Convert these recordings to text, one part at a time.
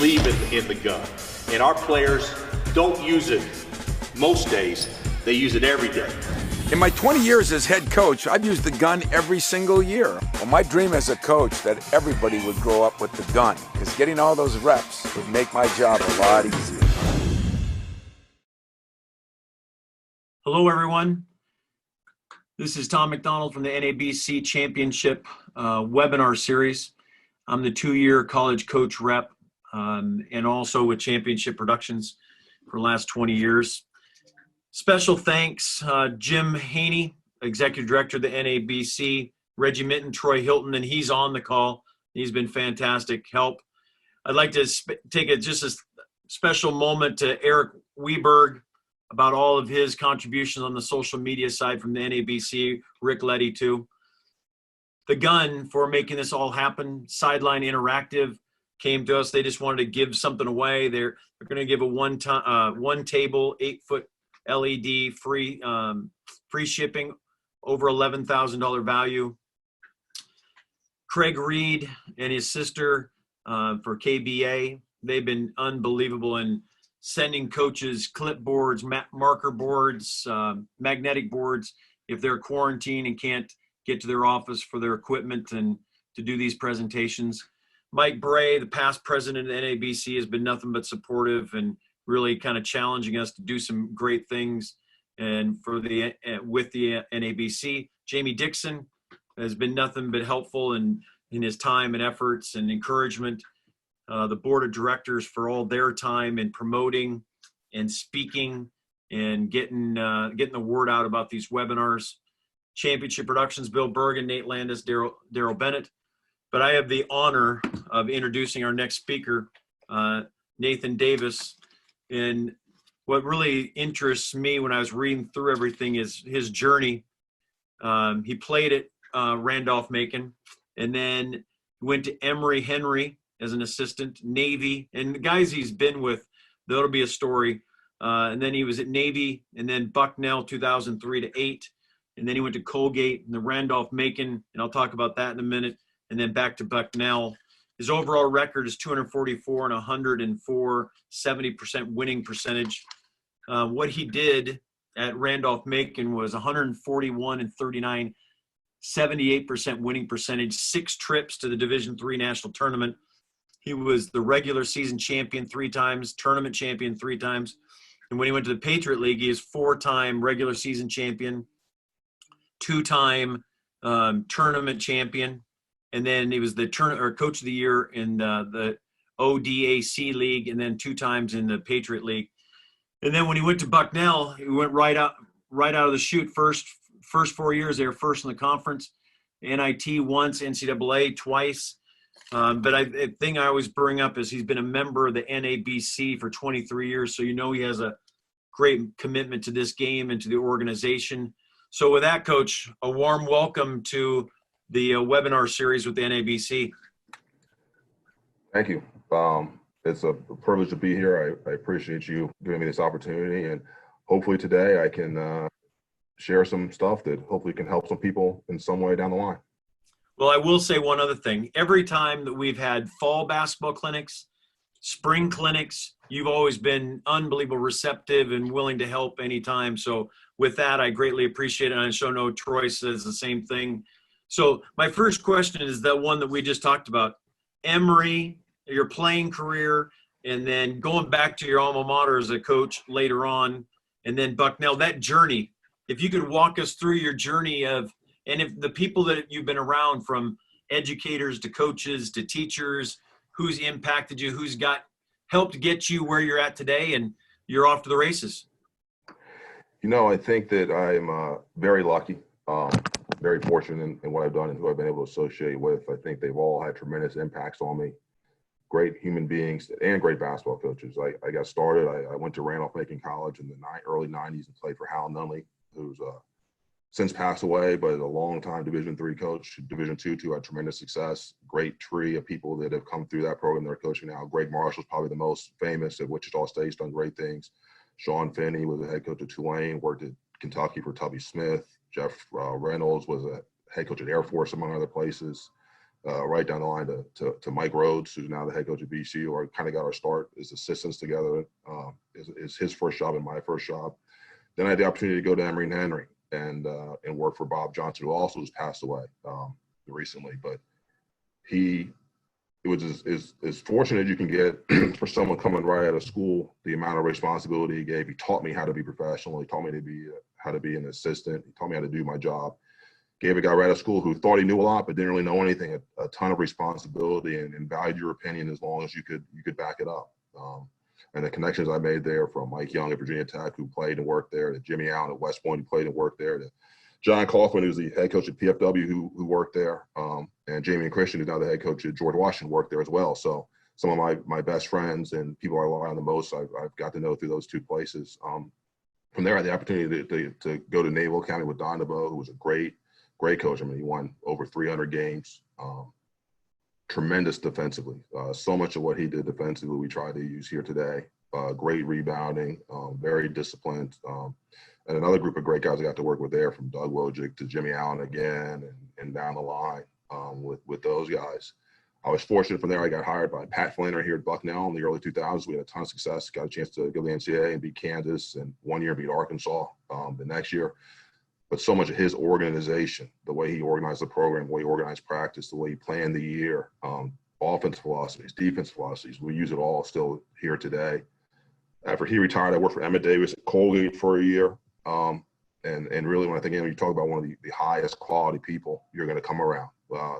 believe in the gun. And our players don't use it most days. They use it every day. In my 20 years as head coach, I've used the gun every single year. Well, my dream as a coach that everybody would grow up with the gun, because getting all those reps would make my job a lot easier. Hello, everyone. This is Tom McDonald from the NABC Championship webinar series. I'm the 2-year college coach rep and also with Championship Productions for the last 20 years. Special thanks, Jim Haney, Executive Director of the NABC, Reggie Minton, Troy Hilton, and he's on the call. He's been fantastic help. I'd like to take just a special moment to Eric Weberg about all of his contributions on the social media side from the NABC, Rick Letty too. The gun for making this all happen, Sideline Interactive, came to us. They just wanted to give something away. They're going to give a one table, 8-foot LED free shipping, over $11,000 value. Craig Reed and his sister for KBA, they've been unbelievable in sending coaches clipboards, marker boards, magnetic boards if they're quarantined and can't get to their office for their equipment and to do these presentations. Mike Bray, the past president of the NABC, has been nothing but supportive and really kind of challenging us to do some great things and with the NABC. Jamie Dixon has been nothing but helpful in his time and efforts and encouragement. The board of directors for all their time in promoting and speaking and getting the word out about these webinars. Championship Productions, Bill Bergen, Nate Landis, Daryl Bennett. But I have the honor of introducing our next speaker, Nathan Davis. And what really interests me when I was reading through everything is his journey. He played at Randolph-Macon and then went to Emory Henry as an assistant, Navy, and the guys he's been with, that'll be a story. And then he was at Navy and then Bucknell 2003 to 8. And then he went to Colgate and the Randolph-Macon, and I'll talk about that in a minute, and then back to Bucknell. His overall record is 244 and 104, 70% winning percentage. What he did at Randolph-Macon was 141 and 39, 78% winning percentage, 6 trips to the Division III national tournament. He was the regular season champion 3 times, tournament champion 3 times. And when he went to the Patriot League, he is 4-time regular season champion, 2-time tournament champion. And then he was the coach of the year in the ODAC League, and then 2 times in the Patriot League. And then when he went to Bucknell, he went right out of the chute. First 4 years, they were first in the conference. NIT once, NCAA twice. But the thing I always bring up is he's been a member of the NABC for 23 years, so you know he has a great commitment to this game and to the organization. So with that, Coach, a warm welcome to the webinar series with the NABC. Thank you. It's a privilege to be here. I appreciate you giving me this opportunity, and hopefully today I can share some stuff that hopefully can help some people in some way down the line. Well, I will say one other thing. Every time that we've had fall basketball clinics, spring clinics, you've always been unbelievable receptive and willing to help anytime. So with that, I greatly appreciate it. And I sure know Troy says the same thing. So my first question is that one that we just talked about. Emory, your playing career, and then going back to your alma mater as a coach later on, and then Bucknell, that journey. If you could walk us through your journey of, and if the people that you've been around, from educators to coaches to teachers, who's impacted you, who's helped get you where you're at today, and you're off to the races. You know, I think that I'm very lucky, very fortunate in what I've done and who I've been able to associate with. I think they've all had tremendous impacts on me. Great human beings and great basketball coaches. I got started, I went to Randolph-Macon College in the early 90s and played for Hal Nunley, who's since passed away, but a long-time Division III coach. Division II had tremendous success. Great tree of people that have come through that program that are coaching now. Greg Marshall's probably the most famous at Wichita State's done great things. Sean Finney was the head coach at Tulane, worked at Kentucky for Tubby Smith. Jeff Reynolds was a head coach at Air Force, among other places. right down the line to Mike Rhodes, who's now the head coach of BCU, or kind of got our start as assistants together. Is his first job and my first job. Then I had the opportunity to go to Emory and Henry and work for Bob Johnson, who also has passed away recently. But it was as fortunate as you can get for someone coming right out of school. The amount of responsibility he gave. He taught me how to be professional. He taught me to be how to be an assistant. He taught me how to do my job. Gave a guy right out of school who thought he knew a lot but didn't really know anything a ton of responsibility and valued your opinion as long as you could back it up. And the connections I made there, from Mike Young at Virginia Tech, who played and worked there, to Jimmy Allen at West Point, who played and worked there, to John Kaufman, who's the head coach at PFW, who worked there, and Jamie and Christian, who's now the head coach at George Washington, worked there as well. So some of my best friends and people I rely on the most, I've got to know through those two places. From there, I had the opportunity to go to Naval Academy with Don DeVoe, who was a great coach. I mean, he won over 300 games. Tremendous defensively. So much of what he did defensively we try to use here today. Great rebounding, very disciplined. And another group of great guys I got to work with there, from Doug Wojcik to Jimmy Allen again, and down the line with those guys. I was fortunate from there. I got hired by Pat Flannery here at Bucknell in the early 2000s. We had a ton of success. Got a chance to go to the NCAA and beat Kansas, and one year beat Arkansas the next year. But so much of his organization, the way he organized the program, the way he organized practice, the way he planned the year, offense philosophies, defense philosophies, we use it all still here today. After he retired, I worked for Emmett Davis at Colgate for a year. And really, when I think, you talk about one of the highest quality people you're going to come around,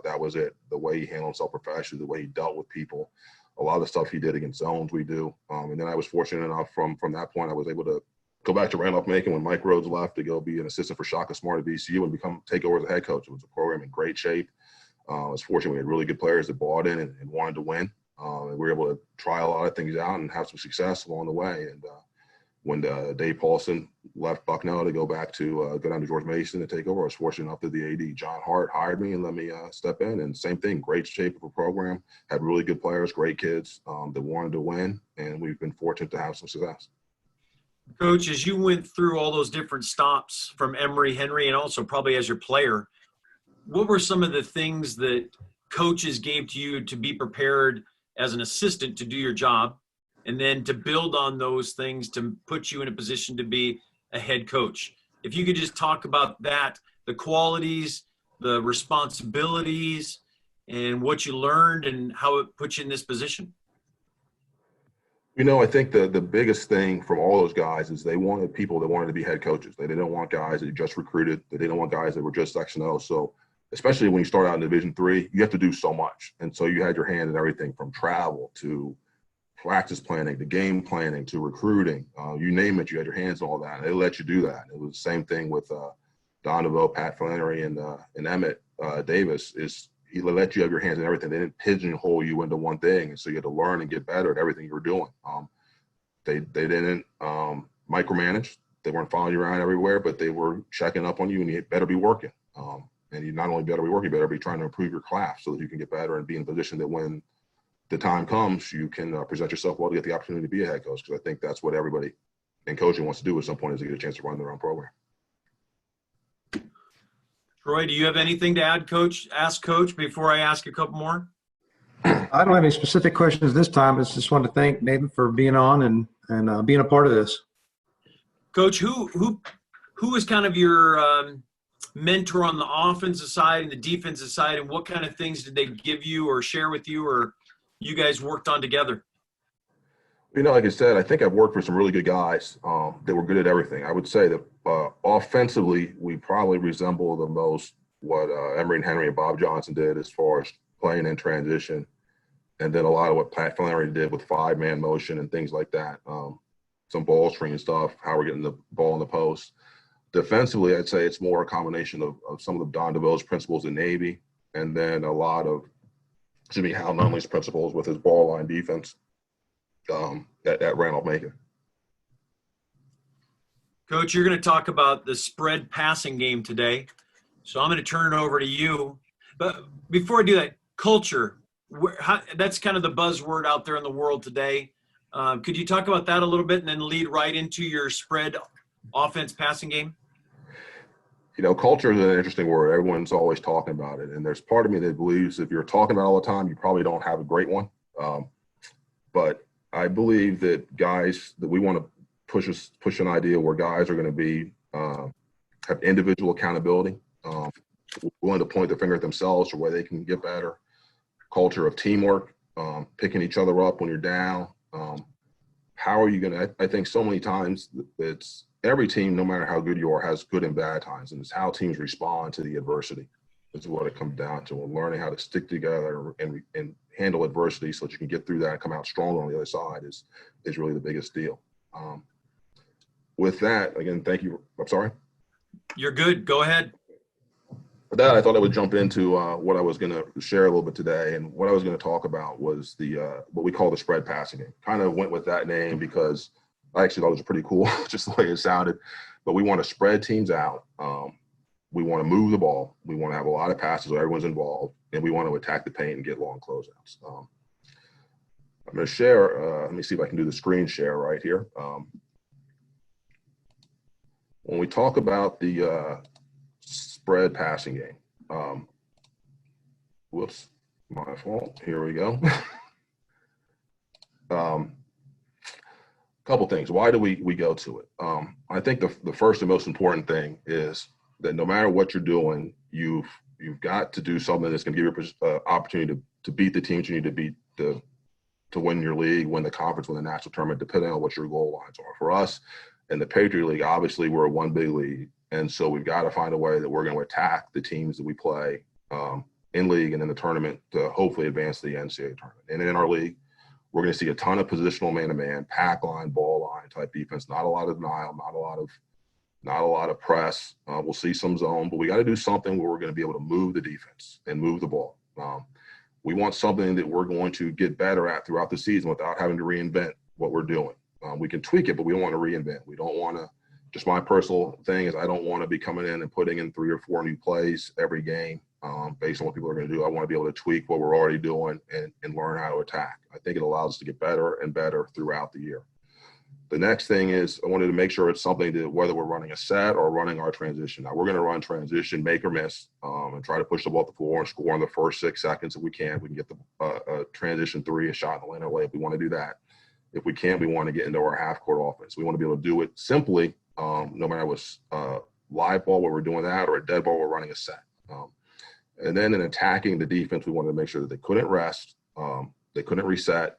that was it. The way he handled himself professionally, the way he dealt with people, a lot of the stuff he did against zones we do. And then I was fortunate enough from that point, I was able to go back to Randolph-Macon when Mike Rhodes left to go be an assistant for Shaka Smart at VCU and take over as a head coach. It was a program in great shape. I was fortunate we had really good players that bought in and wanted to win. And we were able to try a lot of things out and have some success along the way. And when Dave Paulson left Bucknell to go back to go down to George Mason to take over, I was fortunate enough that the AD, John Hart, hired me and let me step in. And same thing, great shape of a program, had really good players, great kids that wanted to win. And we've been fortunate to have some success. Coach, as you went through all those different stops from Emory, Henry, and also probably as your player, what were some of the things that coaches gave to you to be prepared as an assistant to do your job, and then to build on those things to put you in a position to be a head coach? If you could just talk about that, the qualities, the responsibilities, and what you learned and how it put you in this position. I think the biggest thing from all those guys is they wanted people that wanted to be head coaches. They didn't want guys that you just recruited. They didn't want guys that were just Section O. So especially when you start out in Division III, you have to do so much. And so you had your hand in everything from travel to practice planning to game planning to recruiting. You name it, you had your hands on all that. And they let you do that. It was the same thing with Don DeVoe, Pat Flannery, and Emmett Davis. He let you have your hands in everything. They didn't pigeonhole you into one thing. And so you had to learn and get better at everything you were doing. They didn't micromanage. They weren't following you around everywhere, but they were checking up on you, and you better be working. And you not only better be working, you better be trying to improve your craft so that you can get better and be in a position that when the time comes, you can present yourself well to get the opportunity to be a head coach. Because I think that's what everybody in coaching wants to do at some point, is to get a chance to run their own program. Troy, do you have anything to add, Coach? Ask Coach before I ask a couple more. I don't have any specific questions this time. I just wanted to thank Nathan for being on and being a part of this. Coach, who was kind of your mentor on the offensive side and the defensive side, and what kind of things did they give you or share with you, or you guys worked on together? Like I said, I think I've worked for some really good guys that were good at everything. I would say that offensively, we probably resemble the most what Emory and Henry and Bob Johnson did as far as playing in transition, and then a lot of what Pat Flannery did with 5-man motion and things like that. Some ball screen stuff, how we're getting the ball in the post. Defensively, I'd say it's more a combination of some of the Don DeVoe's principles in Navy, and then a lot of Jimmy Hal Nunley's principles with his ball line defense at Randolph-Macon. Coach, you're going to talk about the spread passing game today, so I'm going to turn it over to you. But before I do that, culture, that's kind of the buzzword out there in the world today. Could you talk about that a little bit and then lead right into your spread offense passing game? culture is an interesting word. Everyone's always talking about it. And there's part of me that believes if you're talking about it all the time, you probably don't have a great one. But I believe that guys, that we want to push an idea where guys are going to be, have individual accountability, willing to point their finger at themselves or where they can get better, culture of teamwork, picking each other up when you're down. How are you going to, I think so many times it's every team, no matter how good you are, has good and bad times. And it's how teams respond to the adversity. Is what it comes down to. And learning how to stick together and handle adversity so that you can get through that and come out stronger on the other side is really the biggest deal. With that, again, thank you. I'm sorry. You're good. Go ahead. With that, I thought I would jump into what I was going to share a little bit today. And what I was going to talk about was the what we call the spread passing game. Kind of went with that name because I actually thought it was pretty cool, just the way it sounded. But we want to spread teams out. We want to move the ball. We want to have a lot of passes where everyone's involved, and we want to attack the paint and get long closeouts. I'm going to share. Let me see if I can do the screen share right here. When we talk about the spread passing game, whoops, my fault. Here we go. Couple things. Why do we go to it? I think the first and most important thing is that no matter what you're doing, you've got to do something that's going to give you an opportunity to beat the teams you need to beat to win your league, win the conference, win the national tournament, depending on what your goal lines are. For us in the Patriot League, obviously we're a one big league, and so we've got to find a way that we're going to attack the teams that we play in league and in the tournament to hopefully advance to the NCAA tournament. And in our league, we're going to see a ton of positional man-to-man, pack line, ball line type defense. Not a lot of denial, not a lot of press. We'll see some zone, but we got to do something where we're going to be able to move the defense and move the ball. We want something that we're going to get better at throughout the season without having to reinvent what we're doing. We can tweak it, but we don't want to reinvent. We don't want to. Just my personal thing is I don't want to be coming in and putting in 3 or 4 new plays every game based on what people are going to do. I want to be able to tweak what we're already doing and learn how to attack. I think it allows us to get better and better throughout the year. The next thing is I wanted to make sure it's something that whether we're running a set or running our transition. Now, we're going to run transition, make or miss, and try to push the ball to the floor and score in the first 6 seconds if we can. We can get the transition 3, a shot in the lane or layup. We want to do that. If we can't, we want to get into our half-court offense. We want to be able to do it simply, no matter what's live ball where we're doing that or a dead ball we're running a set. And then in attacking the defense, we wanted to make sure that they couldn't rest, they couldn't reset.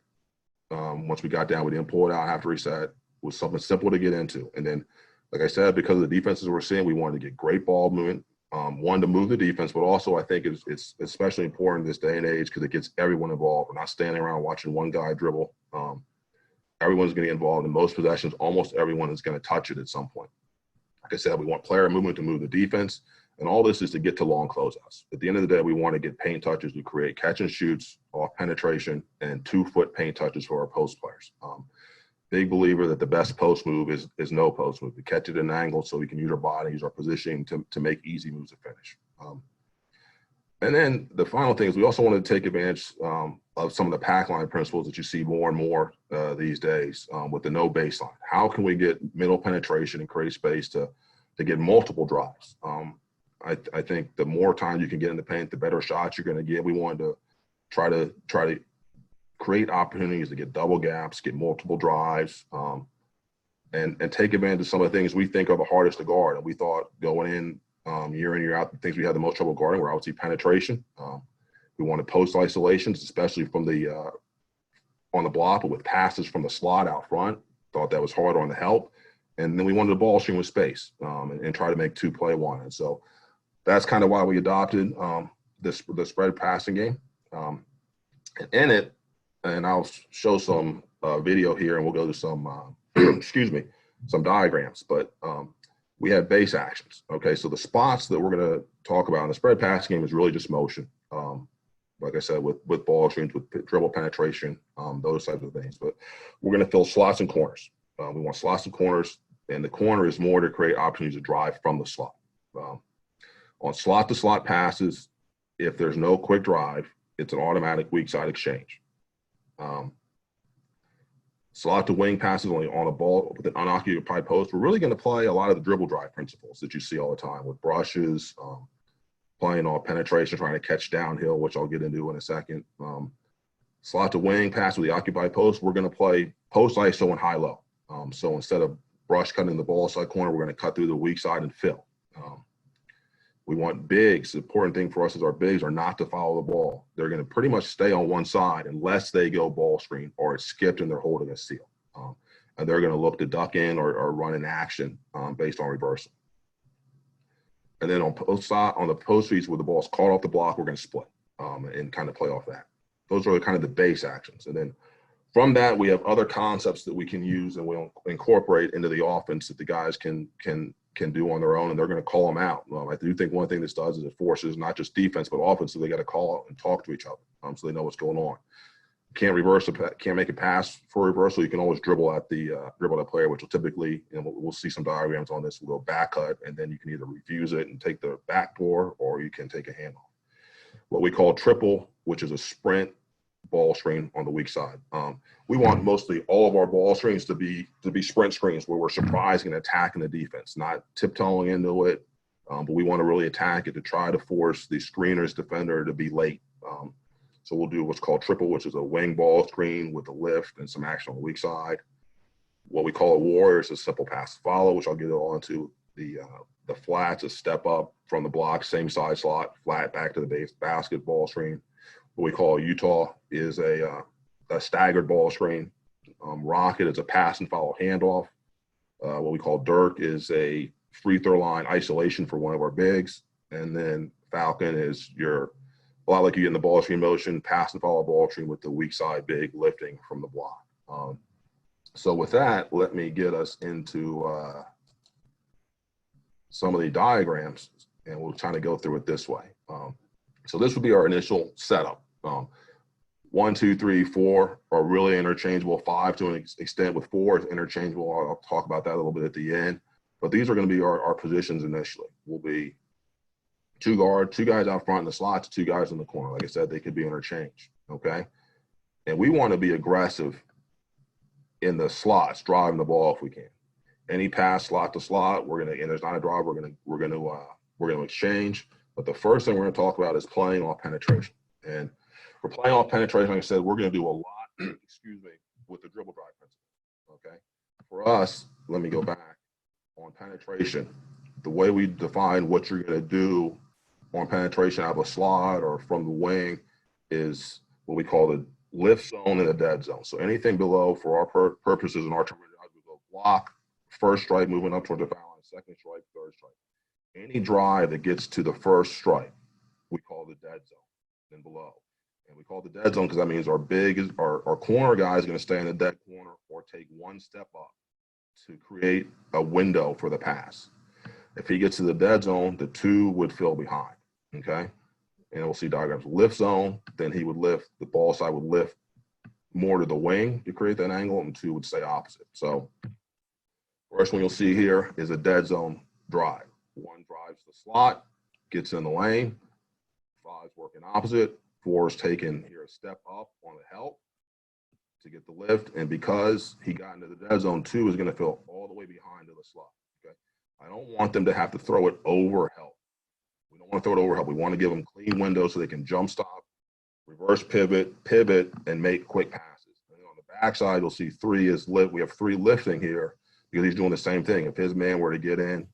Once we got down, we didn't pull it out, have to reset. It was something simple to get into. And then, like I said, because of the defenses we're seeing, we wanted to get great ball movement. One, to move the defense, but also I think it's especially important in this day and age because it gets everyone involved. We're not standing around watching one guy dribble. Everyone's going to get involved in most possessions. Almost everyone is going to touch it at some point. Like I said, we want player movement to move the defense. And all this is to get to long closeouts. At the end of the day, we want to get paint touches to create catch and shoots off penetration and 2-foot paint touches for our post players. Big believer that the best post move is no post move. We catch it at an angle so we can use our body, use our positioning to make easy moves to finish. And then the final thing is we also want to take advantage of some of the pack line principles that you see more and more these days with the no baseline. How can we get middle penetration and create space to get multiple drives? I think the more time you can get in the paint, the better shots you're going to get. We wanted to try to create opportunities to get double gaps, get multiple drives, and take advantage of some of the things we think are the hardest to guard. And we thought going in year in, year out, the things we had the most trouble guarding were obviously penetration. We wanted post isolations, especially from the on the block, but with passes from the slot out front. Thought that was hard on the help. And then we wanted the ball stream with space and try to make 2-play-1. And so that's kind of why we adopted the spread passing game. In it, and I'll show some video here, and we'll go to some, some diagrams. But we have base actions. Okay, so the spots that we're going to talk about in the spread passing game is really just motion. Like I said, with ball streams, with dribble penetration, those types of things. But we're going to fill slots and corners. We want slots and corners, and the corner is more to create opportunities to drive from the slot. On slot-to-slot passes, if there's no quick drive, it's an automatic weak side exchange. Slot to wing passes on a ball with an unoccupied post. We're really going to play a lot of the dribble drive principles that you see all the time with brushes, playing on penetration, trying to catch downhill, which I'll get into in a second. Slot to wing pass with the occupied post. We're going to play post ISO and high-low. So instead of brush cutting the ball side corner, we're going to cut through the weak side and fill. We want bigs. The important thing for us is our bigs are not to follow the ball. They're going to pretty much stay on one side unless they go ball screen or it's skipped and they're holding a steal. And they're going to look to duck in or run in action based on reversal. And then on the post reads where the ball's caught off the block, we're going to split and kind of play off that. Those are kind of the base actions. And then from that, we have other concepts that we can use and we'll incorporate into the offense that the guys can do on their own, and they're going to call them out. I do think one thing this does is it forces not just defense but offense, so they got to call out and talk to each other, so they know what's going on. Can't make a pass for reversal. You can always dribble at the player, which will typically, we'll see some diagrams on this. We'll go back cut, and then you can either refuse it and take the backdoor, or you can take a handoff. What we call triple, which is a sprint ball screen on the weak side. We want mostly all of our ball screens to be sprint screens where we're surprising and attacking the defense, not tiptoeing into it, but we want to really attack it to try to force the screener's defender to be late. So we'll do what's called triple, which is a wing ball screen with a lift and some action on the weak side. What we call a warrior is a simple pass follow, which I'll get on to. The flats, a step up from the block, same side slot, flat back to the base basketball screen. What we call Utah is a staggered ball screen. Rocket is a pass and follow handoff. What we call Dirk is a free throw line isolation for one of our bigs. And then Falcon is a lot like you get in the ball screen motion, pass and follow ball screen with the weak side big lifting from the block. So with that, let me get us into some of the diagrams, and we'll try to go through it this way. So this would be our initial setup. 1, 2, 3, 4 are really interchangeable. 5 to an extent with 4 is interchangeable. I'll talk about that a little bit at the end. But these are going to be our positions initially. We'll be 2 guys out front in the slots, 2 guys in the corner. Like I said, they could be interchanged, okay? And we want to be aggressive in the slots, driving the ball if we can. Any pass slot to slot, and there's not a drive, we're going to exchange. But the first thing we're going to talk about is playing off penetration. And for playing off penetration, like I said, we're going to do a lot, with the dribble drive principle, okay? For us, let me go back. On penetration, the way we define what you're going to do on penetration out of a slot or from the wing is what we call the lift zone and the dead zone. So anything below, for our purposes in our terminology, we go block, first strike, moving up towards the foul line, second strike, third strike. Any drive that gets to the first strike, we call the dead zone, then below. And we call it the dead zone because that means our corner guy is going to stay in the dead corner or take one step up to create a window for the pass. If he gets to the dead zone, the 2 would fill behind, okay? And we'll see diagrams. Lift zone, then he would lift, the ball side would lift more to the wing to create that angle, and 2 would stay opposite. So first one you'll see here is a dead zone drive. 1 drives the slot, gets in the lane, 5's working opposite, 4 is taking here a step up on the help to get the lift, and because he got into the dead zone, 2 is going to fill all the way behind to the slot, okay? I don't want them to have to throw it over help. We don't want to throw it over help. We want to give them clean windows so they can jump stop, reverse pivot, and make quick passes. And then on the backside, you'll see 3 is lift. We have 3 lifting here because he's doing the same thing. If his man were to get in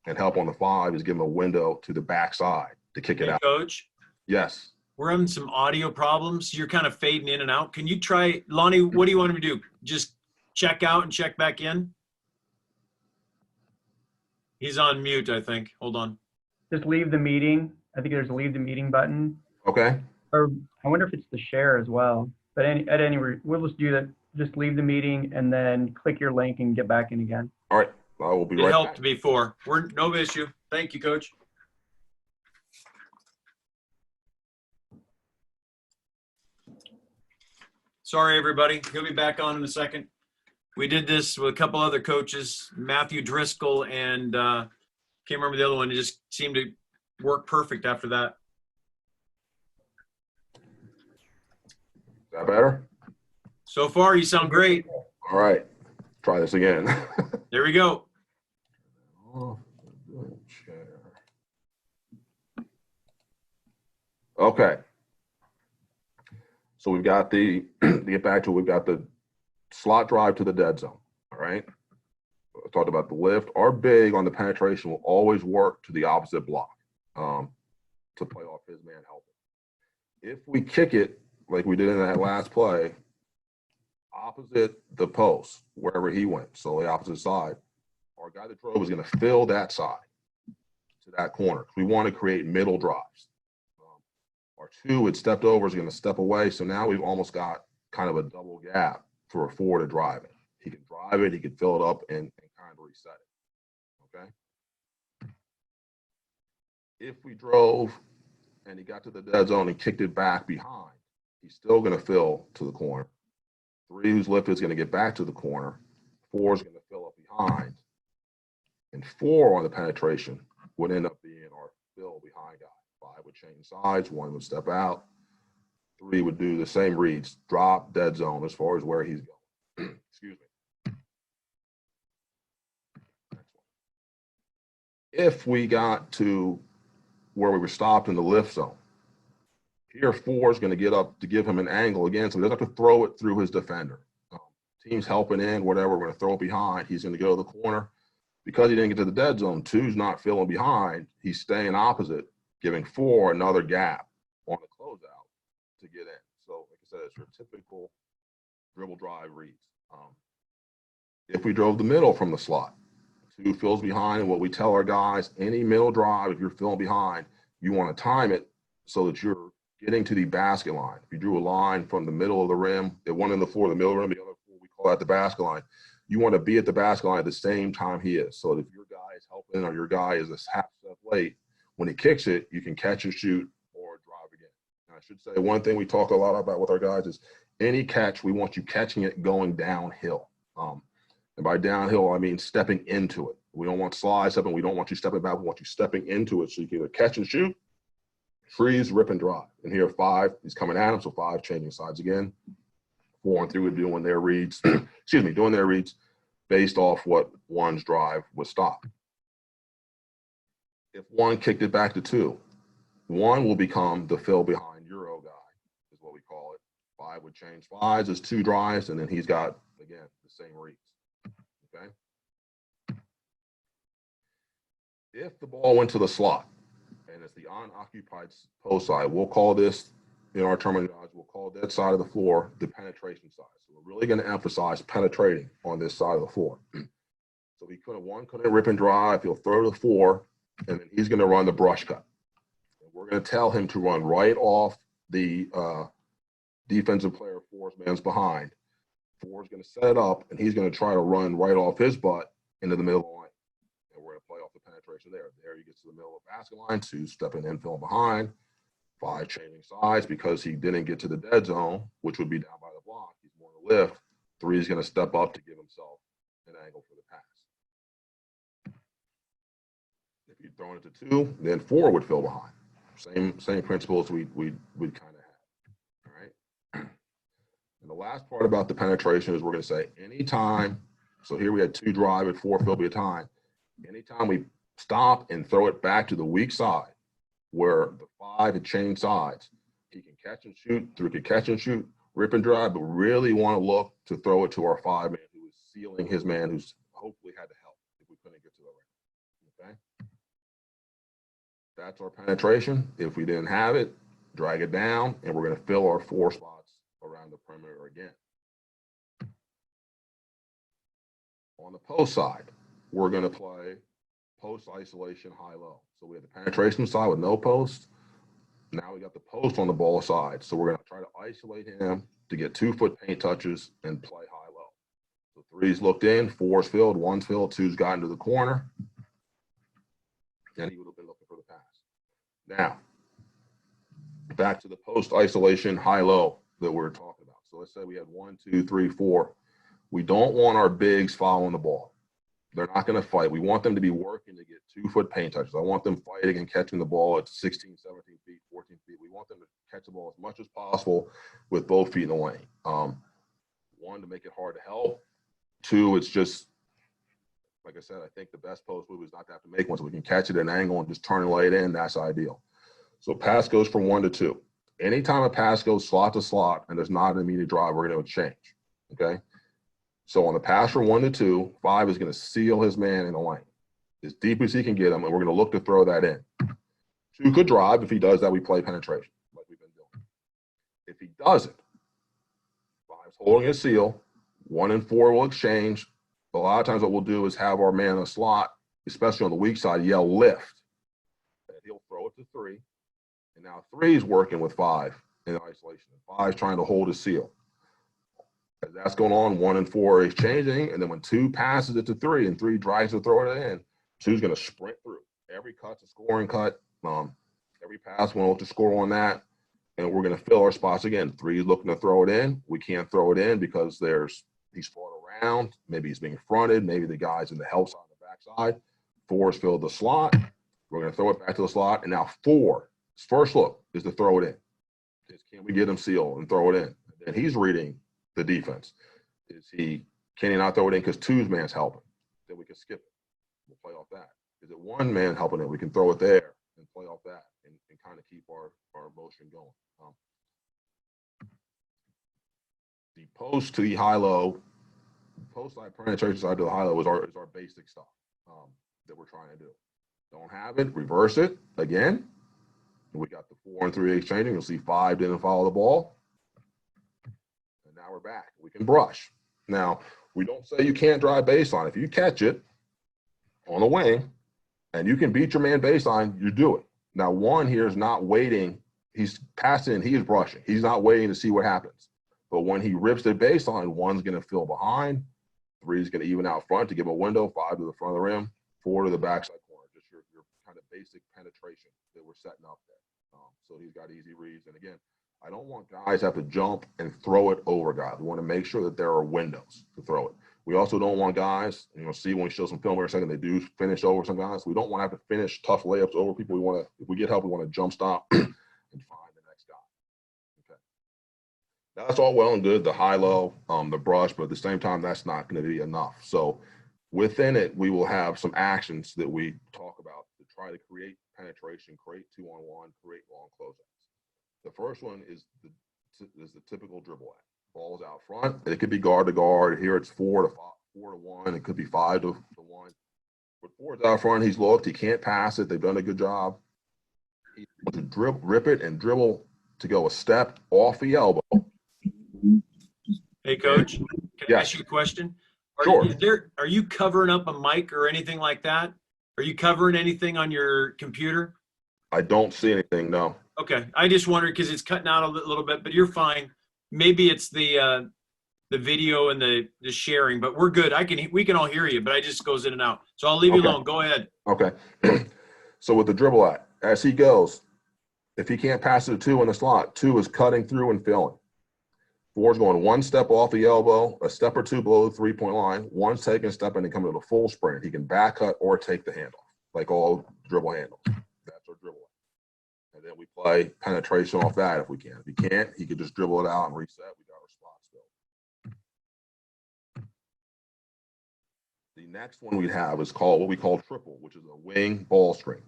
and help on the 5, is give him a window to the backside to kick it out. Coach? Yes. We're having some audio problems. You're kind of fading in and out. Can you try, Lonnie, what do you want me to do? Just check out and check back in? He's on mute, I think. Hold on. Just leave the meeting. I think there's a leave the meeting button. Okay. Or I wonder if it's the share as well. But at any rate, we'll just do that. Just leave the meeting and then click your link and get back in again. All right. I will be right It back. helped before. We're no issue. Thank you, Coach. Sorry, everybody. He'll be back on in a second. We did this with a couple other coaches, Matthew Driscoll and can't remember the other one. It just seemed to work perfect after that. Is that better? So far, you sound great. All All right, try this again. There we go. Okay. So we've got to get back to, we've got the slot drive to the dead zone. All right. I talked about the lift. Our big on the penetration will always work to the opposite block to play off his man helping. If we kick it like we did in that last play, opposite the post, wherever he went, so the opposite side, our guy that drove is going to fill that side to that corner. We want to create middle drives. Our two had stepped over is going to step away, so now we've almost got kind of a double gap for a four to drive it. He can drive it, he can fill it up and kind of reset it, okay? If we drove and he got to the dead zone and kicked it back behind, he's still going to fill to the corner. Three who's lifted is going to get back to the corner. Four is going to fill up behind. And four on the penetration would end up being our fill behind guy. Five would change sides, one would step out. Three would do the same reads, drop, dead zone as far as where he's going. Excuse me. Next one. If we got to where we were stopped in the lift zone, here four is going to get up to give him an angle again, so he doesn't have to throw it through his defender. Team's helping in, whatever, we're going to throw it behind. He's going to go to the corner. Because he didn't get to the dead zone, two's not filling behind. He's staying opposite, giving four another gap on the closeout to get in. So, like I said, it's your typical dribble drive reads. If we drove the middle from the slot, two fills behind, and what we tell our guys, any middle drive, if you're filling behind, you want to time it so that you're getting to the basket line. If you drew a line from the middle of the rim, the one in the floor, the middle rim, the other four, we call that the basket line. You want to be at the basket line at the same time he is. So if your guy is helping or your guy is a half step late, when he kicks it, you can catch and shoot or drive again. And I should say one thing we talk a lot about with our guys is any catch, we want you catching it going downhill. And by downhill, I mean stepping into it. We don't want slide stepping. We don't want you stepping back. We want you stepping into it so you can either catch and shoot, freeze, rip, and drive. And here five, he's coming at him, so five changing sides again. 4 and 3 would be doing their reads, doing their reads based off what one's drive was stopped. If one kicked it back to 2, one will become the fill behind Euro guy, is what we call it. 5 would change sides as 2 drives, and then he's got, again, the same reads, okay? If the ball went to the slot, and it's the unoccupied post side, we'll call this, in our terminology, we'll call that side of the floor the penetration side. So we're really going to emphasize penetrating on this side of the floor. So one couldn't rip and drive. He'll throw to the 4, and then he's going to run the brush cut. And we're going to tell him to run right off the defensive player 4's man's behind. 4 is going to set it up, and he's going to try to run right off his butt into the middle of the line. And we're going to play off the penetration there. There he gets to the middle of the basket line, 2 stepping in, filling behind. 5 changing sides because he didn't get to the dead zone, which would be down by the block. He's more to lift. 3 is going to step up to give himself an angle for the pass. If you're throwing it to 2, then 4 would fill behind. Same principles we'd kind of have. All right. And the last part about the penetration is we're going to say anytime. So here we had 2 drive at 4 fill be a time. Anytime we stop and throw it back to the weak side, where the 5 had changed sides, he can catch and shoot, rip and drive, but really want to look to throw it to our 5 man who is sealing his man who's hopefully had to help if we couldn't get to the rim. Okay? That's our penetration. If we didn't have it, drag it down, and we're going to fill our 4 spots around the perimeter again. On the post side, we're going to play post isolation high-low. So we have the penetration side with no post. Now we got the post on the ball side. So we're going to try to isolate him to get 2-foot paint touches and play high-low. So 3's looked in, 4's filled, 1's filled, 2's gotten to the corner. And he would have been looking for the pass. Now, back to the post isolation high-low that we're talking about. So let's say we had 1, 2, 3, 4. We don't want our bigs following the ball. They're not going to fight. We want them to be working to get 2-foot paint touches. I want them fighting and catching the ball at 16, 17 feet, 14 feet. We want them to catch the ball as much as possible with both feet in the lane. 1, to make it hard to help. 2, it's just, like I said, I think the best post move is not to have to make one, so we can catch it at an angle and just turn and lay it in. That's ideal. So pass goes from 1 to 2. Anytime a pass goes slot to slot and there's not an immediate drive, we're going to exchange. Okay. So on the pass from 1 to 2, 5 is going to seal his man in the lane as deep as he can get him, and we're going to look to throw that in. 2 could drive. If he does that, we play penetration like we've been doing. If he doesn't, 5's holding his seal. 1 and 4 will exchange. A lot of times what we'll do is have our man in a slot, especially on the weak side, yell lift. And he'll throw it to 3. And now 3 is working with 5 in isolation. 5 is trying to hold his seal. As that's going on, 1 and 4 are exchanging. And then when 2 passes it to 3 and 3 drives to throw it in, 2 is going to sprint through. Every cut's a scoring cut. Every pass, we'll look to score on that. And we're going to fill our spots again. 3 is looking to throw it in. We can't throw it in because he's fought around. Maybe he's being fronted. Maybe the guy's in the help side on the backside. 4 is filled the slot. We're going to throw it back to the slot. And now 4, his first look is to throw it in. Can we get him sealed and throw it in? And he's reading the defense. Can he not throw it in because 2's man's helping? Then we can skip it. We'll play off that. Is it 1 man helping it? We can throw it there and play off that and kind of keep our motion going. The post to the high-low, post side penetration side to the high-low is our basic stuff that we're trying to do. Don't have it, reverse it again. We got the 4 and 3 exchanging. You'll see 5 didn't follow the ball. And now we're back. We can brush. Now, we don't say you can't drive baseline. If you catch it on the wing and you can beat your man baseline, you do it. Now, 1 here is not waiting. He's passing, he is brushing. He's not waiting to see what happens. But when he rips the baseline, 1's going to fill behind. 3 is going to even out front to give him a window. 5 to the front of the rim. 4 to the backside corner. Just your kind of basic penetration that we're setting up there. So he's got easy reads. And again, I don't want guys to have to jump and throw it over guys. We want to make sure that there are windows to throw it. We also don't want guys, see when we show some film in a second, they do finish over some guys. We don't want to have to finish tough layups over people. We want to, if we get help, we want to jump stop and find the next guy. Okay. Now, that's all well and good, the high-low, the brush, but at the same time, that's not going to be enough. So within it, we will have some actions that we talk about to try to create penetration, create 2-on-1, create long closeouts. The first one is the typical dribble act. Ball's out front. It could be guard to guard. Here it's 4 to 1. It could be 5 to 1. But 4's out front. He's looked. He can't pass it. They've done a good job. He wants to rip it and dribble to go a step off the elbow. Hey, Coach, can I ask you a question? Sure. Are you covering up a mic or anything like that? Are you covering anything on your computer? I don't see anything, no. Okay. I just wondered because it's cutting out a little bit, but you're fine. Maybe it's the video and the sharing, but we're good. We can all hear you, but it just goes in and out. So I'll leave you alone. Go ahead. Okay. So with the dribble act, as he goes, if he can't pass it to 2 in the slot, 2 is cutting through and filling. 4 is going 1 step off the elbow, a step or 2 below the 3-point line. 1's taking a step and then coming to the full sprint. He can back cut or take the handoff, like all dribble handles. That's our dribble act. And then we play penetration off that if we can. If he can't, he could just dribble it out and reset. We got our spots filled. The next one we'd have is called what we call triple, which is a wing ball screen.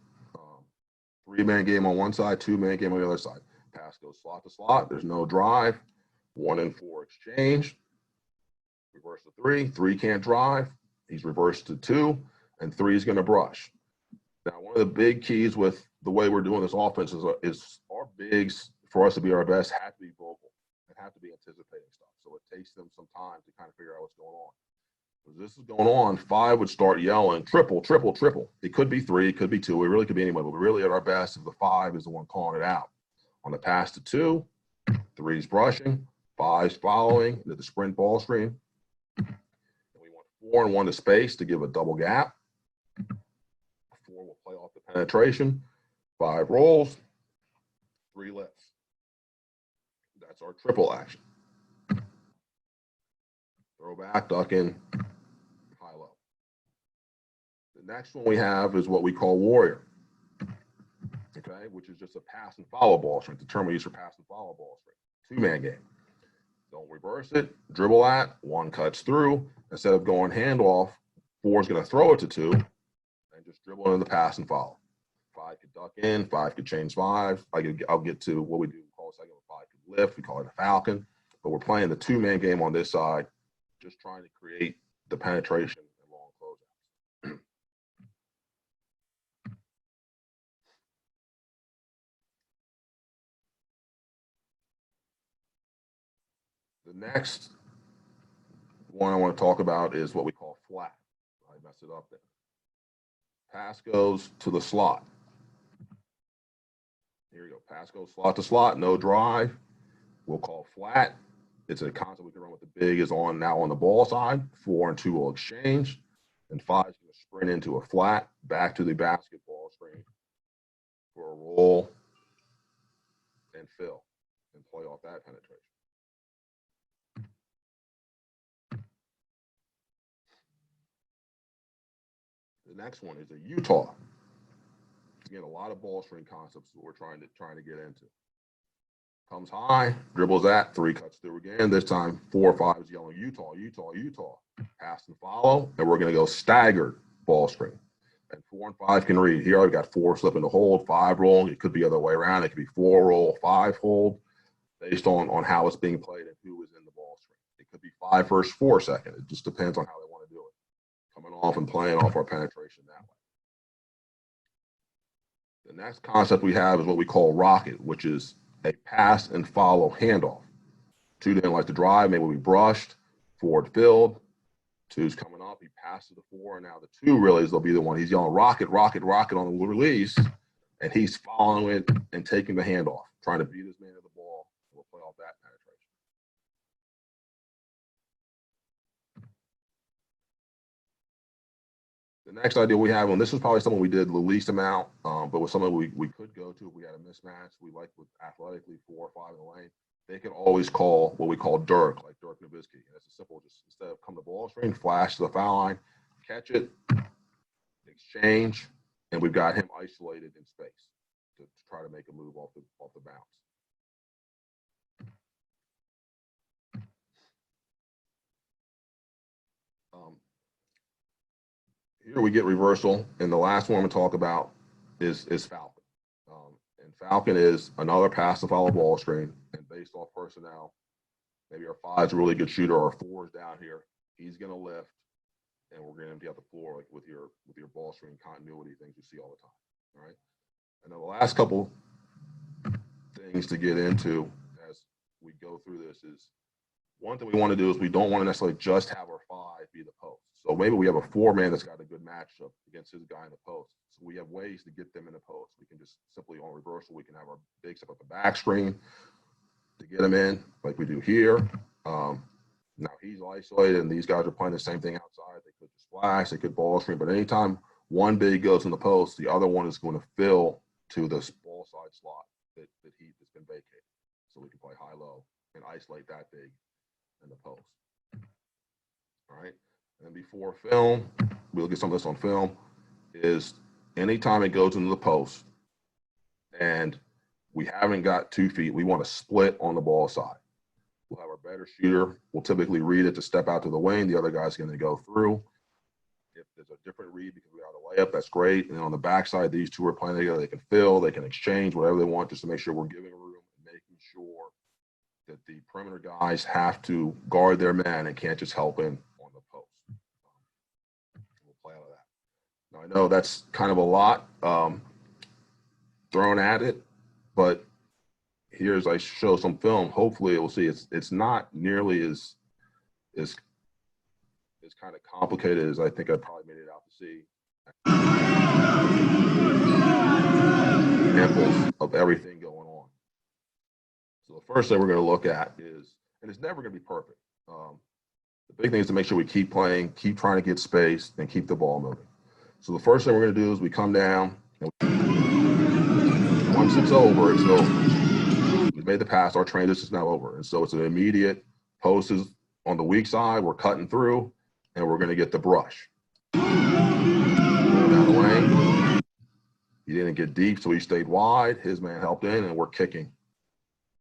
3-man game on one side, 2-man game on the other side. Pass goes slot to slot. There's no drive. 1 and 4 exchange. Reverse to 3. 3 can't drive. He's reversed to 2, and 3 is going to brush. Now, one of the big keys with the way we're doing this offense is our bigs, for us to be our best, have to be vocal and have to be anticipating stuff. So it takes them some time to kind of figure out what's going on. As this is going on, 5 would start yelling, triple, triple, triple. It could be 3, it could be 2. It really could be anybody, but we're really at our best if the 5 is the one calling it out. On the pass to 2, 3's brushing, 5's following, the sprint ball screen. And we want 4 and 1 to space to give a double gap. 4 will play off the penetration. 5 rolls, 3 lifts. That's our triple action. Throw back, duck in, high low. The next one we have is what we call warrior. Okay, which is just a pass and follow ball screen. The term we use for pass and follow ball screen. 2-man game. The don't reverse it, dribble at, 1 cuts through. Instead of going handoff, 4 is going to throw it to 2 and just dribble into the pass and follow. 5 could duck in, 5 could change 5. I'll get to what we do call a second. 5 could lift, we call it a falcon. But we're playing the 2-man game on this side, just trying to create the penetration and long closeouts. The next one I want to talk about is what we call flat. I messed it up there. Pass goes to the slot. Here we go. Pass goes slot to slot, no drive. We'll call flat. It's a concept we can run with the big is on now on the ball side. 4 and 2 will exchange. And 5 is going to sprint into a flat, back to the basketball screen for a roll and fill and play off that penetration. The next one is a Utah. Again, a lot of ball screen concepts that we're trying to get into. Comes high, dribbles at, 3 cuts through again. This time 4 or 5 is yelling Utah, Utah, Utah. Pass and follow, and we're going to go staggered ball screen. And 4 and 5 can read. Here I've got 4 slipping to hold, 5 rolling. It could be the other way around. It could be 4 roll, 5 hold, based on how it's being played and who is in the ball screen. It could be 5 first, 4 second. It just depends on how they want to do it. Coming off and playing off our penetration that way. The next concept we have is what we call rocket, which is a pass and follow handoff. 2 didn't like to drive, maybe we brushed, forward filled. 2's coming up, he passes the 4, and now the 2 really is they'll be the one. He's yelling rocket, rocket, rocket on the release, and he's following it and taking the handoff, trying to beat his man to the ball. We'll play off that penetration. The next idea we have, and this is probably something we did the least amount, but was something we could go to if we had a mismatch. We like with athletically 4 or 5 in the lane. They can always call what we call Dirk, like Dirk Nowitzki. And it's a simple, just instead of come to ball screen, flash to the foul line, catch it, exchange, and we've got him isolated in space to try to make a move off the bounce. Here we get reversal, and the last one I'm going to talk about is Falcon. And Falcon is another pass to follow ball screen, and based off personnel, maybe our 5's a really good shooter, our 4's down here. He's going to lift, and we're going to empty out the floor like with your ball screen continuity things you see all the time. All right. And then the last couple things to get into as we go through this is one thing we want to do is we don't want to necessarily just have our 5 be the post. So maybe we have a 4-man that's got a good matchup against his guy in the post. So we have ways to get them in the post. We can just simply on reversal, we can have our bigs up at the back screen to get them in like we do here. Now he's isolated and these guys are playing the same thing outside. They could just flash, they could ball screen, but anytime one big goes in the post, the other one is going to fill to this ball side slot that's been vacated. So we can play high-low and isolate that big in the post. All right. And before film, we'll get some of this on film, is anytime it goes into the post and we haven't got 2 feet, we want to split on the ball side. We'll have our better shooter. We'll typically read it to step out to the wing. The other guy's going to go through. If there's a different read because we got a layup, that's great. And then on the backside, these 2 are playing together. They can fill, they can exchange, whatever they want, just to make sure we're giving room and making sure that the perimeter guys have to guard their man and can't just help in on the post. We'll play out of that. Now, I know that's kind of a lot thrown at it, but here's I show some film. Hopefully, we'll see it's not nearly as kind of complicated as I think I probably made it out to see. Examples of everything going on. So the first thing we're going to look at is, and it's never going to be perfect. The big thing is to make sure we keep playing, keep trying to get space, and keep the ball moving. So the first thing we're going to do is we come down, and once it's over, it's over. We made the pass, our transition is now over. And so it's an immediate post is on the weak side, we're cutting through, and we're going to get the brush. Down the lane. He didn't get deep, so he stayed wide. His man helped in, and we're kicking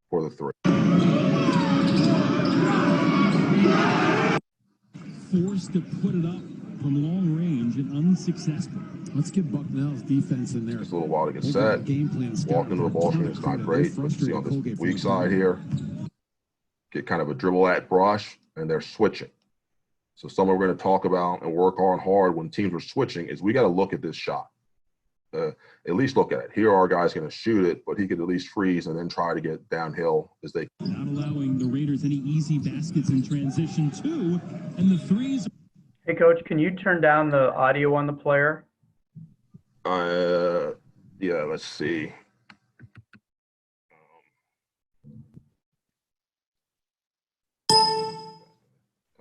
for the 3. forced to put it up from long range and unsuccessful. Let's get Bucknell's defense in there. Just a little while to get set. Walk into the ball screen, it's not great. But you see on this weak side here, get kind of a dribble at brush, and they're switching. So something we're going to talk about and work on hard when teams are switching is we got to look at this shot. At least look at it. Here our guy's going to shoot it, but he could at least freeze and then try to get downhill as they. Not allowing the Raiders any easy baskets in transition too, and the threes. Hey, Coach, can you turn down the audio on the player? Yeah, let's see.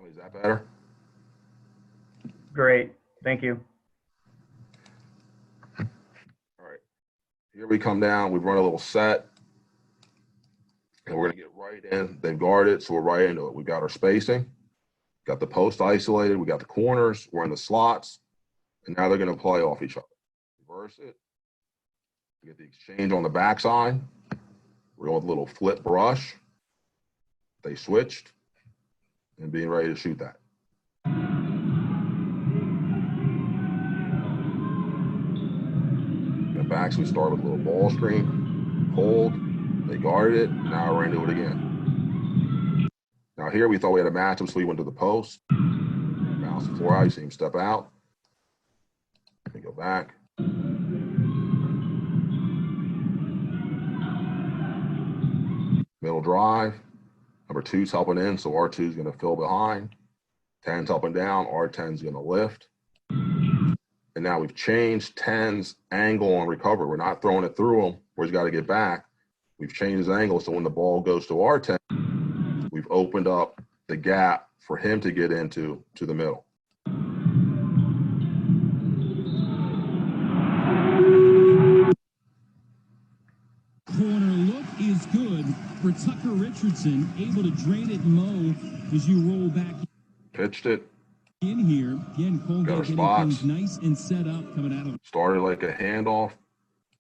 Is that better? Great. Thank you. All right. Here we come down. We run a little set. And we're going to get right in. They've guarded, so we're right into it. We got our spacing. Got the post isolated. We got the corners. We're in the slots. And now they're going to play off each other. Reverse it. We get the exchange on the backside. We're going with a little flip brush. They switched. And being ready to shoot that. The backs, we start with a little ball screen, hold, they guarded it, now we're into it again. Now here we thought we had a matchup, so we went to the post. Bounce the floor out, you see him step out. We go back. Middle drive. Number 2's helping in, so R2 is going to fill behind. 10's helping down, R10's going to lift. And now we've changed 10's angle on recovery. We're not throwing it through him where he's got to get back. We've changed his angle, so when the ball goes to R10, we've opened up the gap for him to get into the middle. Corner look is good for Tucker Richardson, able to drain it low as you roll back. Pitched it. In here, again, Colgate getting things nice and set up coming out of. Started like a handoff.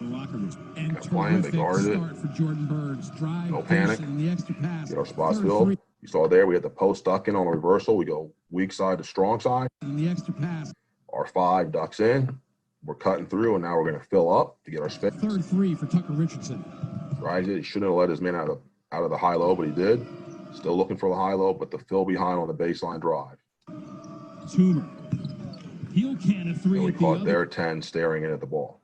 And playing, they guarded start for Jordan Burns. Drive, no panic. And the extra pass. Get our spots filled. You saw there, we had the post stuck in on a reversal. We go weak side to strong side. And the extra pass. Our 5 ducks in. We're cutting through, and now we're going to fill up to get our spin. Third 3 for Tucker Richardson. Right, he shouldn't have let his man out of the high low, but he did. Still looking for the high low, but the fill behind on the baseline drive. Toomer. Heel can a 3 And we at caught the their other. 10 staring in at the ball.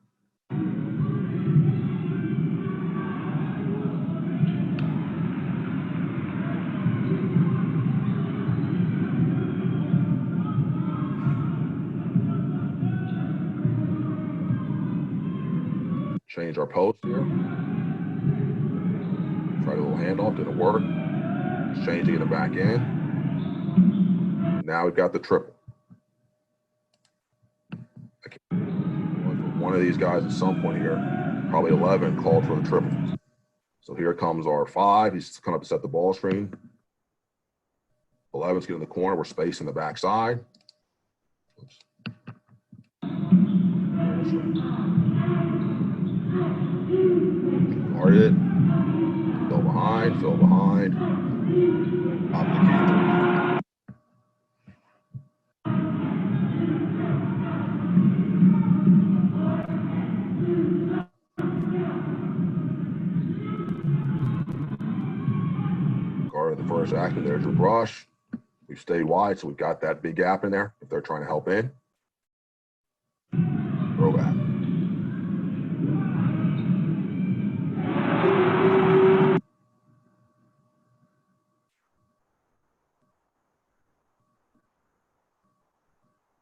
Change our post here. Tried a little handoff, didn't work. Change to get it back in. Now we've got the triple. One of these guys at some point here, probably 11, called for the triple. So here comes our 5. He's coming up to set the ball screen. 11's getting in the corner. We're spacing the backside. Oops. Guarded it. Fill behind, fill behind. Pop the key. Guarded the first action. There's your brush. We've stayed wide, so we've got that big gap in there if they're trying to help in. Throw back.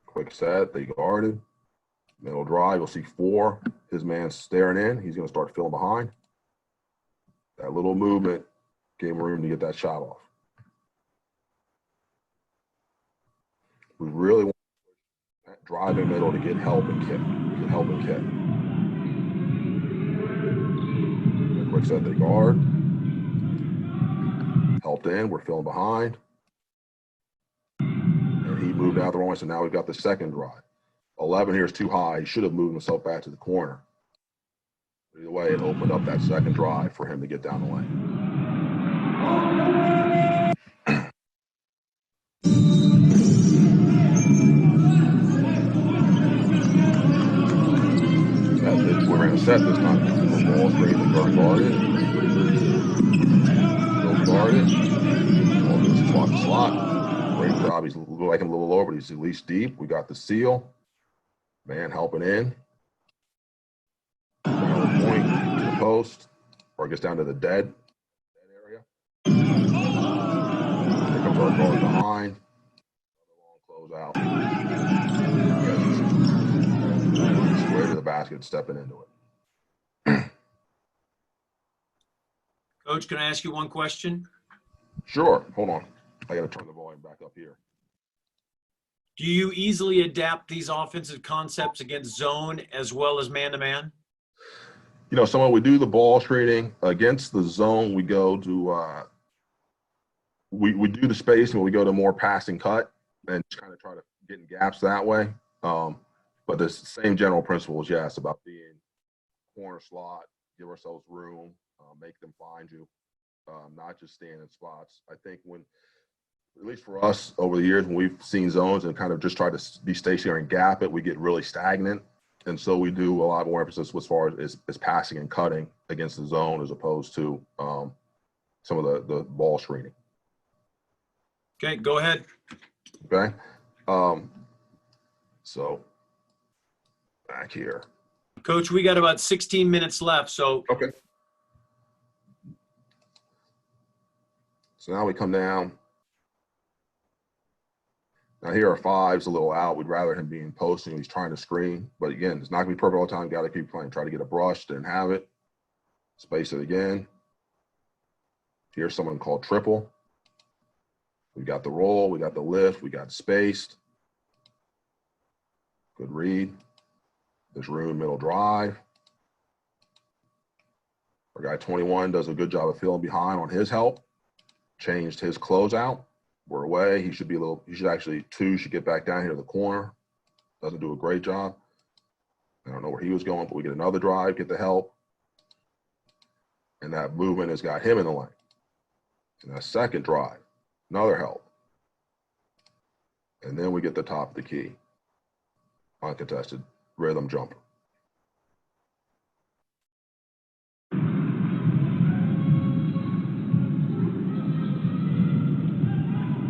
Quick set, they guarded. Middle drive, you'll see 4. His man staring in. He's going to start filling behind. That little movement gave him room to get that shot off. We really want that driving middle to get help and kick. Get help and kick. Quick set, they guard. Helped in, we're filling behind. And he moved out the wrong way, so now we've got the second drive. 11 here is too high. He should have moved himself back to the corner. Either way, it opened up that second drive for him to get down the lane. set this time. The ball screen, the guard guarded. Still guarded. Ball goes slot to slot. Great job. He's like him a little lower, but he's at least deep. We got the seal. Man helping in. Point to the post, or it gets down to the dead area. Here comes our guard behind. Long close out. Square to the basket, stepping into it. Coach, can I ask you one question? Sure. Hold on. I got to turn the volume back up here. Do you easily adapt these offensive concepts against zone as well as man-to-man? You know, someone we do the ball screening against the zone. We go to we do the spacing, but we go to more passing cut and just kind of try to get in gaps that way. But the same general principles, yes, about being corner slot, give ourselves room, make them find you, not just stand in spots. I think when, at least for us over the years, when we've seen zones and kind of just try to be stationary and gap it, we get really stagnant. And so we do a lot more emphasis as far as passing and cutting against the zone as opposed to some of the ball screening. Okay, go ahead. Okay. So back here. Coach, we got about 16 minutes left, so. Okay. So now we come down. Now here are fives a little out. We'd rather him be in posting. He's trying to screen. But again, it's not going to be perfect all the time. Got to keep playing. Try to get a brush, didn't have it. Space it again. Here's someone called triple. We got the roll. We got the lift. We got spaced. Good read. There's room, middle drive. Our guy 21 does a good job of filling behind on his help. Changed his closeout. We're away. He should be he should actually, should get back down here to the corner. Doesn't do a great job. I don't know where he was going, but we get another drive, get the help. And that movement has got him in the lane. And that second drive, another help. And then we get the top of the key. Uncontested rhythm jumper.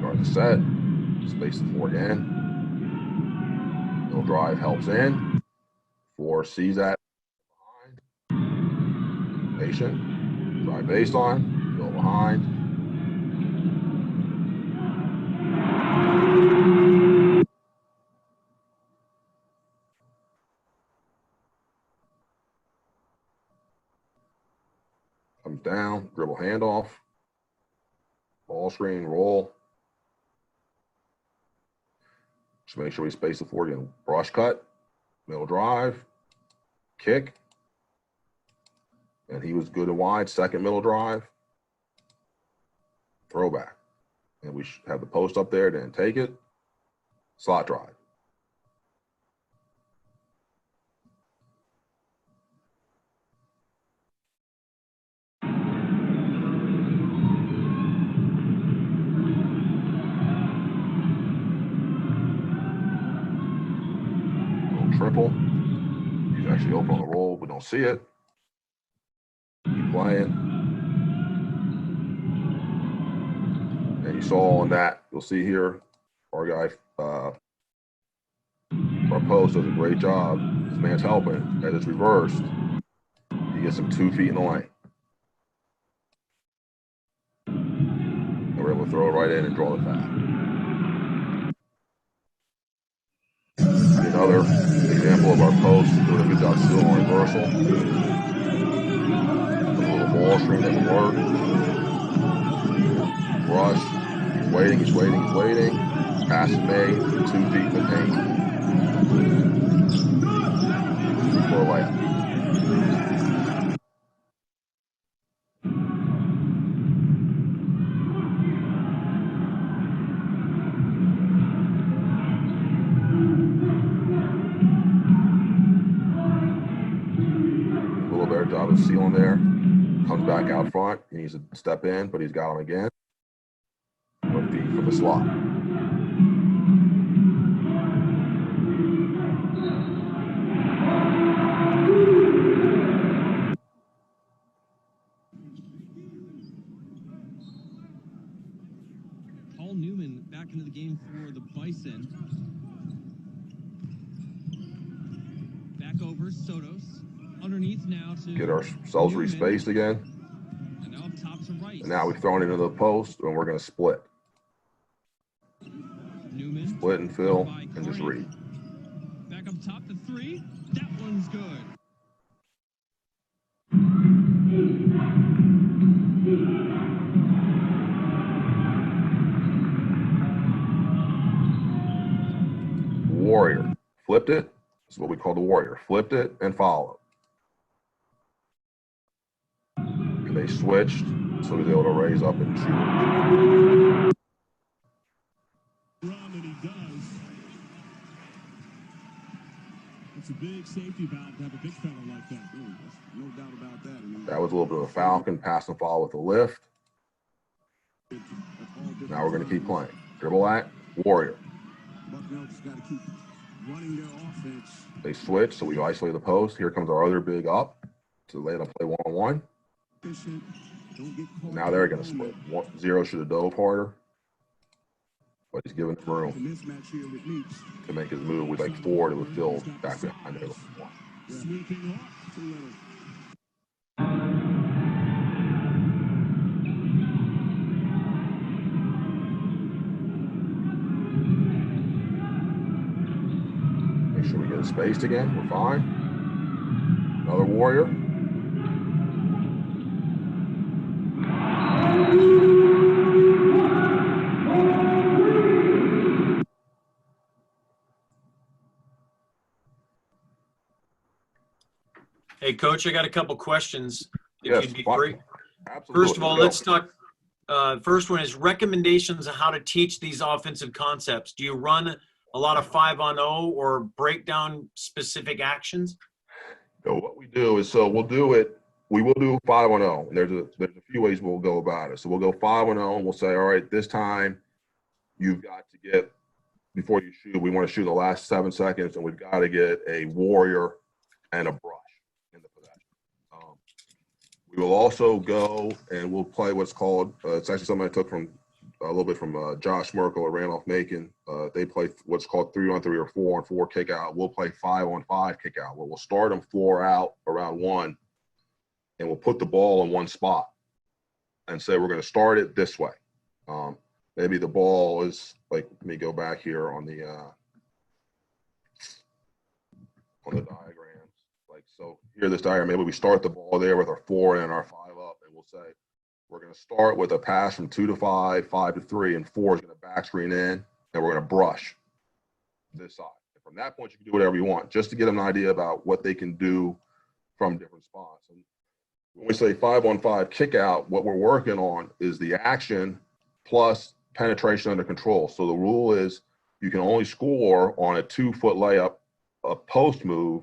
Guard the set, space the floor again. Middle drive helps in. Four sees that behind. Patient, drive baseline, go behind. Comes down, dribble handoff, ball screen, roll. Just make sure we space the floor again. Brush cut, middle drive, kick. And he was good and wide, second middle drive, throwback. And we should have the post up there, then take it, slot drive. Triple. He's actually open on the roll. We don't see it. Keep playing. And you saw on that, you'll see here, our guy, our post does a great job. This man's helping. As it's reversed, he gets him 2 feet in the lane. And we're able to throw it right in and draw the foul. Another example of our post doing a good job still on reversal. A little ball screen doesn't work. Rush. He's waiting. Pass is made. 2 feet in the paint. For a layup. Job of sealing there. Comes back out front. He needs to step in, but he's got him again. 1 feet from the slot. Paul Newman back into the game for the Bison. Back over Sotos. Underneath now to Get ourselves Newman. respaced again. And now up top to Rice. And now we've thrown it into the post, and we're going to split. Newman. Split and fill, By and just Carney. read. Back up top to 3. That one's good. Warrior. Flipped it. This is what we call the warrior. Flipped it and followed. And they switched, so he was able to raise up and shoot. Run, and he does. It's a big safety valve to have a big fella like that. No doubt about that. That was a little bit of a Falcon pass and follow with a lift. Now we're going to keep playing. Dribble at Warrior. Bucknell just got to keep running their offense. They switch, so we isolate the post. Here comes our other big up to let them play one-on-one. Now they're going to split. 1-0 should have dove harder, but he's giving them room to make his move with like 4 to fill back behind him. Sweeping off too little. Make sure we get it spaced again. We're fine. Another Warrior. Hey, Coach, I got a couple questions. If Yes, you'd be fine. free. Absolutely. First of all, let's talk. First one is recommendations on how to teach these offensive concepts. Do you run a lot of 5-on-0 or break down specific actions? So what we do is, so we'll do it. We will do 5-on-0. And there's a few ways we'll go about it. So we'll go 5-on-0 and we'll say, all right, this time you've got to get, before you shoot, we want to shoot in the last 7 seconds, and we've got to get a warrior and a brush in the possession. We will also go and we'll play what's called, it's actually something I took from a little bit from Josh Merkel or Randolph Macon. They play what's called 3-on-3 or 4-on-4 kick out. We'll play 5-on-5 kick out, where we'll start them 4 out around 1, and we'll put the ball in one spot and say we're going to start it this way. Maybe the ball is like, let me go back here on the diagrams. Like, so here, this diagram, maybe we start the ball there with our 4 and our 5 up, and we'll say we're going to start with a pass from 2 to 5, 5 to 3, and 4 is going to back screen in, and we're going to brush this side. And from that point, you can do whatever you want, just to get them an idea about what they can do from different spots. And when we say 5-on-5 kick out, what we're working on is the action plus penetration under control. So the rule is you can only score on a 2-foot layup, a post move,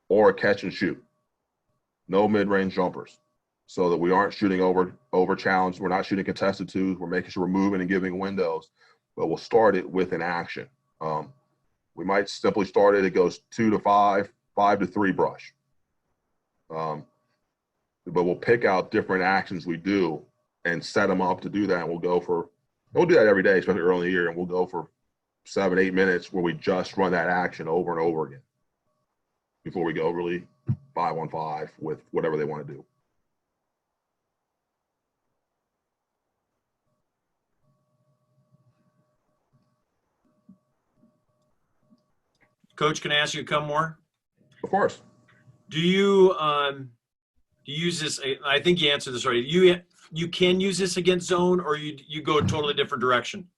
or a catch and shoot. No mid-range jumpers, so that we aren't shooting over challenge. We're not shooting contested 2s. We're making sure we're moving and giving windows, but we'll start it with an action. We might simply start it. It goes 2 to 5, 5 to 3 brush. But we'll pick out different actions we do and set them up to do that. And we'll do that every day, especially early in the year. And we'll go for 7-8 minutes where we just run that action over and over again before we go really 5-on-5 with whatever they want to do. Coach, can I ask you a couple more? Of course. Do you use this? I think you answered this already. You can use this against zone, or you go a totally different direction?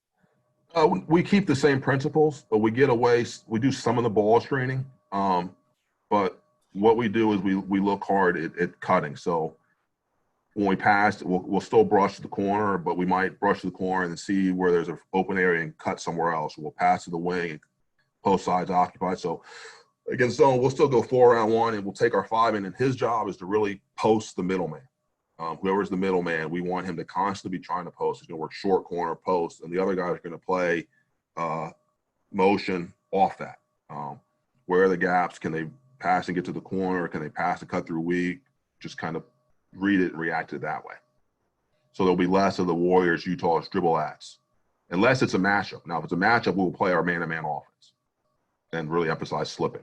We keep the same principles, but we get away. We do some of the ball screening, but what we do is we look hard at cutting. So when we pass, we'll still brush the corner, but we might brush the corner and see where there's an open area and cut somewhere else. We'll pass to the wing and both sides occupied. So against zone, we'll still go 4-on-1, and we'll take our 5 in, and his job is to really post the middleman. Whoever's the middleman, we want him to constantly be trying to post. He's going to work short corner post, and the other guys are going to play motion off that. Where are the gaps? Can they pass and get to the corner? Can they pass and cut through weak? Just kind of read it and react to it that way. So there'll be less of the Warriors, Utah's dribble ats, unless it's a matchup. Now, if it's a matchup, we'll play our man-to-man offense and really emphasize slipping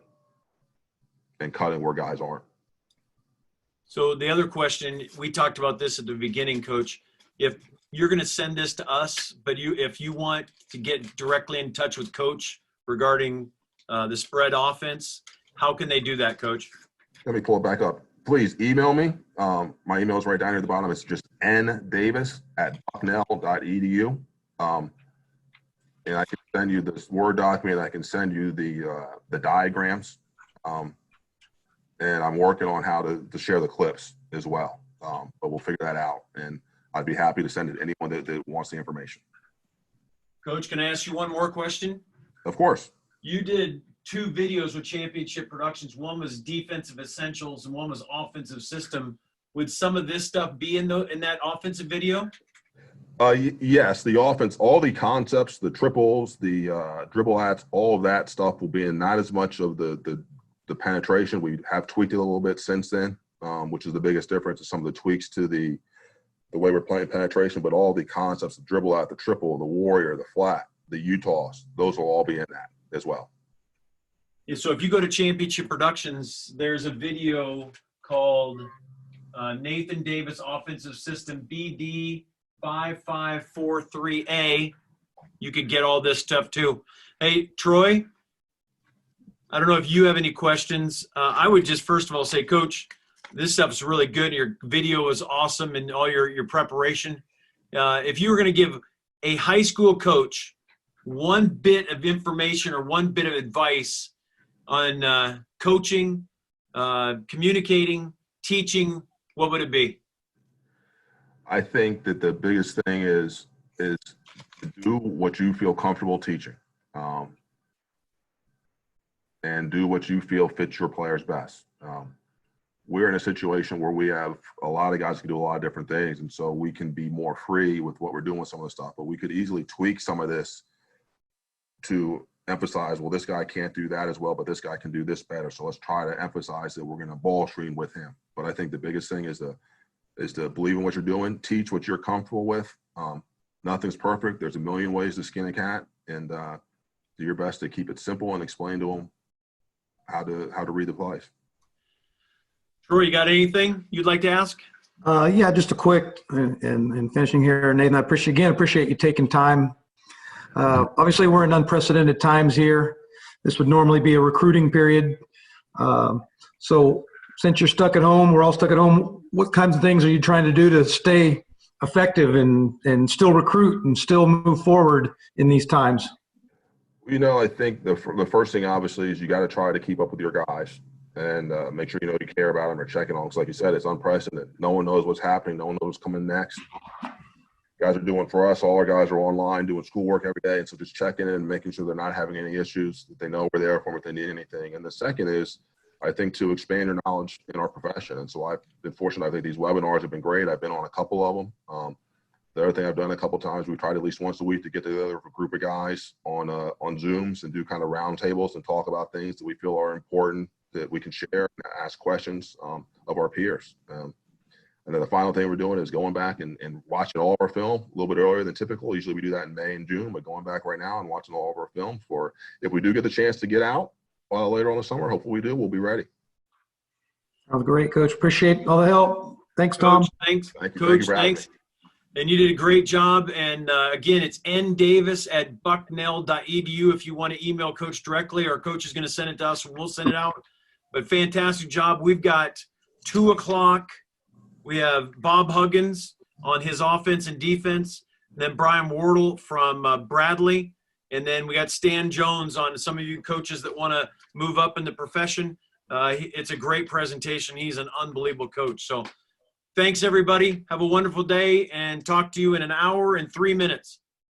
and cutting where guys aren't. So the other question, we talked about this at the beginning, Coach. If you're going to send this to us, but if you want to get directly in touch with Coach regarding the spread offense, how can they do that, Coach? Let me pull it back up. Please email me. My email is right down here at the bottom. It's just ndavis@bucknell.edu. And I can send you this Word document. I can send you the diagrams. And I'm working on how to share the clips as well. But we'll figure that out. And I'd be happy to send it to anyone that wants the information. Coach, can I ask you one more question? Of course. You did 2 videos with Championship Productions. One was defensive essentials and one was offensive system. Would some of this stuff be in that offensive video? Yes, the offense, all the concepts, the triples, the dribble hats, all of that stuff will be in. Not as much of the penetration. We have tweaked it a little bit since then, which is the biggest difference is some of the tweaks to the way we're playing penetration, but all the concepts, the dribble out, the triple, the warrior, the flat, the Utahs, those will all be in that as well. Yeah, so if you go to Championship Productions, there's a video called Nathan Davis Offensive System BD5543A. You could get all this stuff too. Hey, Troy, I don't know if you have any questions. I would just first of all say, Coach, this stuff is really good. Your video is awesome and all your preparation. If you were going to give a high school coach one bit of information or one bit of advice on coaching, communicating, teaching, what would it be? I think that the biggest thing is to do what you feel comfortable teaching, and do what you feel fits your players best. We're in a situation where we have a lot of guys who can do a lot of different things, and so we can be more free with what we're doing with some of the stuff, but we could easily tweak some of this to emphasize, well, this guy can't do that as well, but this guy can do this better. So let's try to emphasize that we're going to ball screen with him. But I think the biggest thing is to believe in what you're doing, teach what you're comfortable with. Nothing's perfect. There's a million ways to skin a cat, and do your best to keep it simple and explain to them how to read the plays. Troy, you got anything you'd like to ask? Yeah, just a quick and finishing here, Nathan. I appreciate you taking time. Obviously, we're in unprecedented times here. This would normally be a recruiting period. So since you're stuck at home, we're all stuck at home, what kinds of things are you trying to do to stay effective and still recruit and still move forward in these times? You know, I think the first thing, obviously, is you got to try to keep up with your guys and make sure you know you care about them or checking on them. Because like you said, it's unprecedented. No one knows what's happening. No one knows what's coming next. Guys are doing for us. All our guys are online doing schoolwork every day. And so just checking in and making sure they're not having any issues, that they know we're there for them if they need anything. And the second is, I think, to expand your knowledge in our profession. And so I've been fortunate. I think these webinars have been great. I've been on a couple of them. The other thing I've done a couple of times, we tried at least once a week to get together with a group of guys on Zooms and do kind of roundtables and talk about things that we feel are important that we can share and ask questions of our peers. And then the final thing we're doing is going back and watching all of our film a little bit earlier than typical. Usually we do that in May and June, but going back right now and watching all of our film for if we do get the chance to get out later on the summer, hopefully we do, we'll be ready. That was great, Coach. Appreciate all the help. Thanks, Tom. Coach, thanks. Thank you. Coach, Thank you thanks. And you did a great job. And again, it's ndavis@bucknell.edu if you want to email Coach directly, or Coach is going to send it to us and we'll send it out. But fantastic job. We've got 2 o'clock. We have Bob Huggins on his offense and defense, and then Brian Wardle from Bradley. And then we got Stan Jones on some of you coaches that want to move up in the profession. It's a great presentation. He's an unbelievable coach. So thanks, everybody. Have a wonderful day, and talk to you in an hour and 3 minutes.